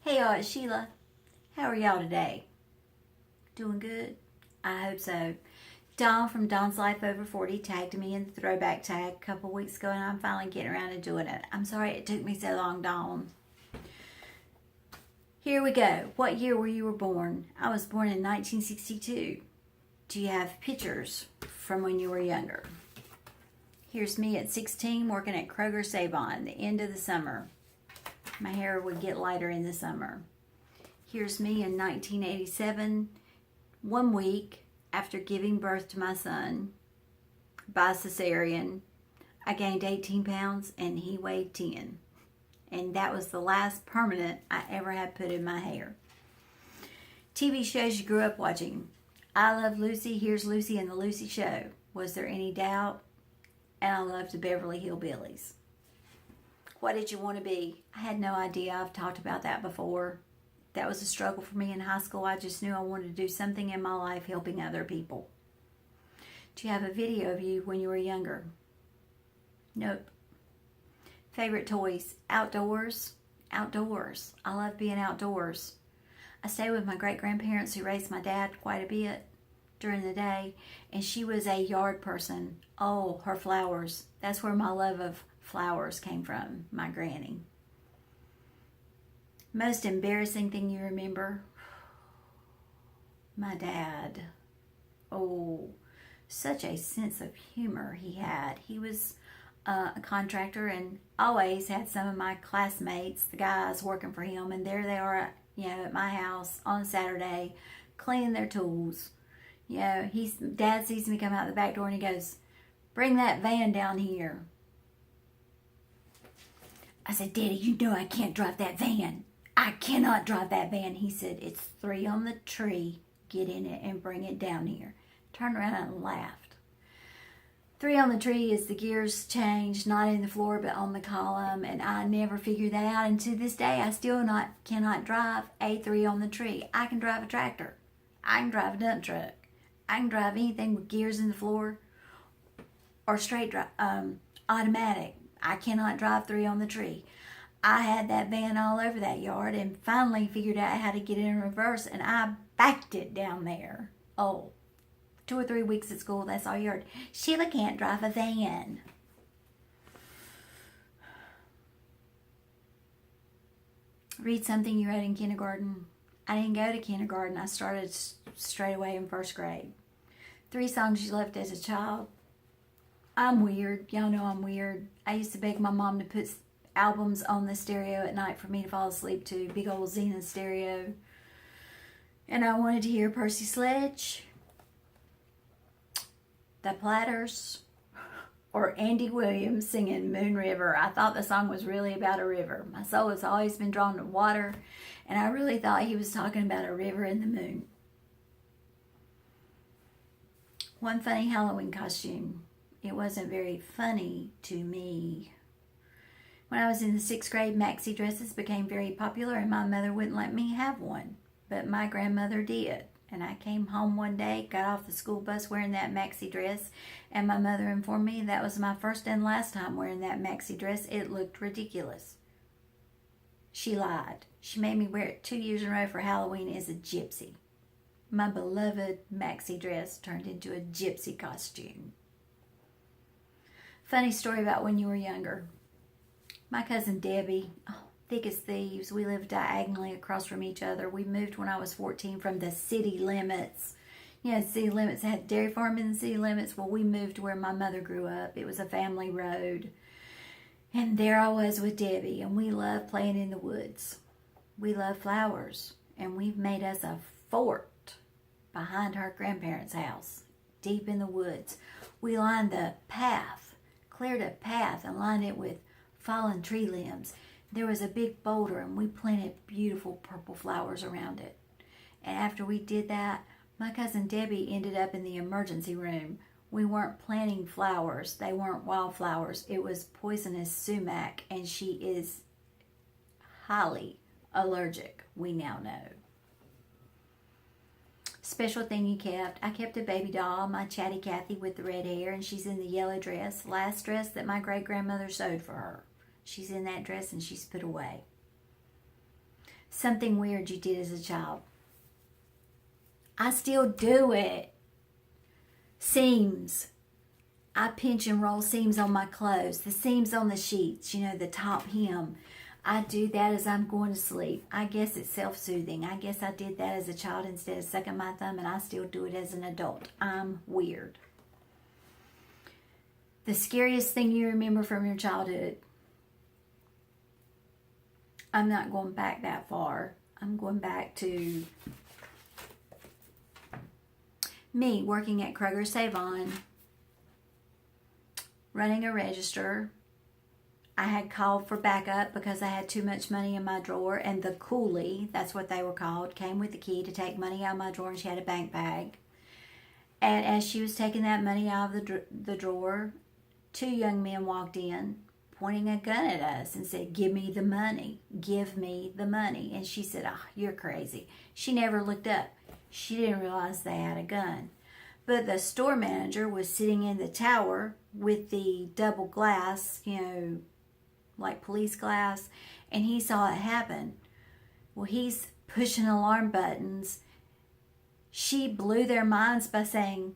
Hey y'all, it's Sheila. How are y'all today? Doing good? I hope so. Dawn from Dawn's Life Over 40 tagged me in the throwback tag a couple weeks ago, and I'm finally getting around to doing it. I'm sorry it took me so long, Dawn. Here we go. What year were you born? I was born in 1962. Do you have pictures from when you were younger? Here's me at 16 working at Kroger Save-On, the end of the summer. My hair would get lighter in the summer. Here's me in 1987, 1 week after giving birth to my son by cesarean. I gained 18 pounds and he weighed 10. And that was the last permanent I ever had put in my hair. TV shows you grew up watching. I Love Lucy, Here's Lucy, and The Lucy Show. Was there any doubt? And I loved the Beverly Hillbillies. What did you want to be? I had no idea. I've talked about that before. That was a struggle for me in high school. I just knew I wanted to do something in my life helping other people. Do you have a video of you when you were younger? Nope. Favorite toys? Outdoors? Outdoors. I love being outdoors. I stayed with my great-grandparents who raised my dad quite a bit during the day, and she was a yard person. Oh, her flowers. That's where my love of flowers came from, my granny. Most embarrassing thing you remember? My dad. Oh, such a sense of humor he had. He was a contractor and always had some of my classmates, the guys working for him, and there they are, at my house on Saturday, cleaning their tools. Dad sees me come out the back door and he goes, "Bring that van down here." I said, "Daddy, you know I can't drive that van. I cannot drive that van." He said, "It's 3 on the tree. Get in it and bring it down here." Turned around and laughed. 3 on the tree is the gears changed, not in the floor, but on the column. And I never figured that out. And to this day, I still cannot drive a 3 on the tree. I can drive a tractor. I can drive a dump truck. I can drive anything with gears in the floor or straight automatic. I cannot drive 3 on the tree. I had that van all over that yard and finally figured out how to get it in reverse, and I backed it down there. Oh, 2 or 3 weeks at school, that's all you heard. "Sheila can't drive a van." Read something you read in kindergarten. I didn't go to kindergarten. I started straight away in 1st grade. 3 songs you loved as a child. I'm weird. Y'all know I'm weird. I used to beg my mom to put albums on the stereo at night for me to fall asleep to. Big old Xena stereo. And I wanted to hear Percy Sledge, The Platters, or Andy Williams singing Moon River. I thought the song was really about a river. My soul has always been drawn to water, and I really thought he was talking about a river and the moon. One funny Halloween costume. It wasn't very funny to me. When I was in the 6th grade, maxi dresses became very popular, and my mother wouldn't let me have one, but my grandmother did. And I came home one day, got off the school bus wearing that maxi dress, and my mother informed me that was my first and last time wearing that maxi dress. It looked ridiculous. She lied. She made me wear it 2 years in a row for Halloween as a gypsy. My beloved maxi dress turned into a gypsy costume. Funny story about when you were younger. My cousin Debbie, thick as thieves. We lived diagonally across from each other. We moved when I was 14 from the city limits. City limits had dairy farm in the city limits. Well, we moved to where my mother grew up. It was a family road. And there I was with Debbie, and we loved playing in the woods. We love flowers, and we've made us a fort behind her grandparents' house, deep in the woods. We lined the path, cleared a path, and lined it with fallen tree limbs. There was a big boulder, and we planted beautiful purple flowers around it. And after we did that, my cousin Debbie ended up in the emergency room. We weren't planting flowers. They weren't wildflowers. It was poisonous sumac, and she is highly allergic, we now know. Special thing you kept. I kept a baby doll, my Chatty Cathy with the red hair, and she's in the yellow dress. Last dress that my great-grandmother sewed for her. She's in that dress and she's put away. something weird you did as a child. I still do it. Seams. I pinch and roll seams on my clothes, the seams on the sheets, you know, the top hem. I do that as I'm going to sleep. I guess it's self-soothing. I guess I did that as a child instead of sucking my thumb, and I still do it as an adult. I'm weird. The scariest thing you remember from your childhood. I'm not going back that far. I'm going back to me working at Kroger Save-On, running a register. I had called for backup because I had too much money in my drawer, and the coolie, that's what they were called, came with the key to take money out of my drawer, and she had a bank bag. And as she was taking that money out of the drawer, two young men walked in, pointing a gun at us and said, "Give me the money. Give me the money." And she said, "Oh, you're crazy." She never looked up. She didn't realize they had a gun. But the store manager was sitting in the tower with the double glass, you know, like police glass, and he saw it happen. Well, he's pushing alarm buttons. She blew their minds by saying,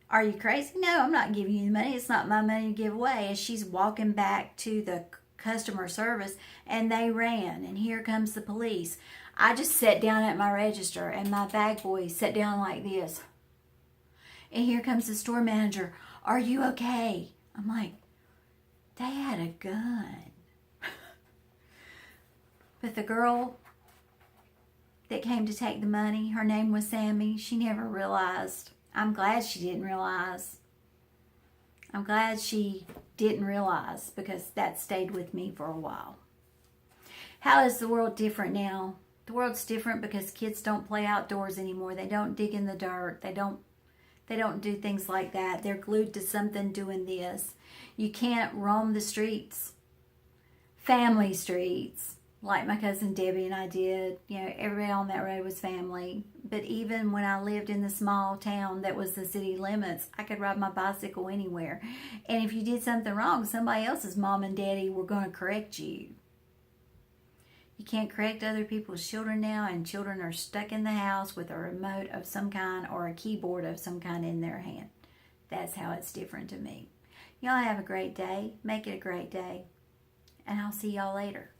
"Are you crazy? No, I'm not giving you the money. It's not my money to give away." As she's walking back to the customer service, and they ran, and here comes the police. I just sat down at my register, and my bag boy sat down like this. And here comes the store manager. "Are you okay?" I'm like, they had a gun. But the girl that came to take the money, her name was Sammy. She never realized. I'm glad she didn't realize. I'm glad she didn't realize, because that stayed with me for a while. How is the world different now? The world's different because kids don't play outdoors anymore. They don't dig in the dirt. They don't do things like that. They're glued to something doing this. You can't roam the streets, family streets, like my cousin Debbie and I did. You know, everybody on that road was family. But even when I lived in the small town that was the city limits, I could ride my bicycle anywhere. And if you did something wrong, somebody else's mom and daddy were going to correct you. You can't correct other people's children now, and children are stuck in the house with a remote of some kind or a keyboard of some kind in their hand. That's how it's different to me. Y'all have a great day. Make it a great day. And I'll see y'all later.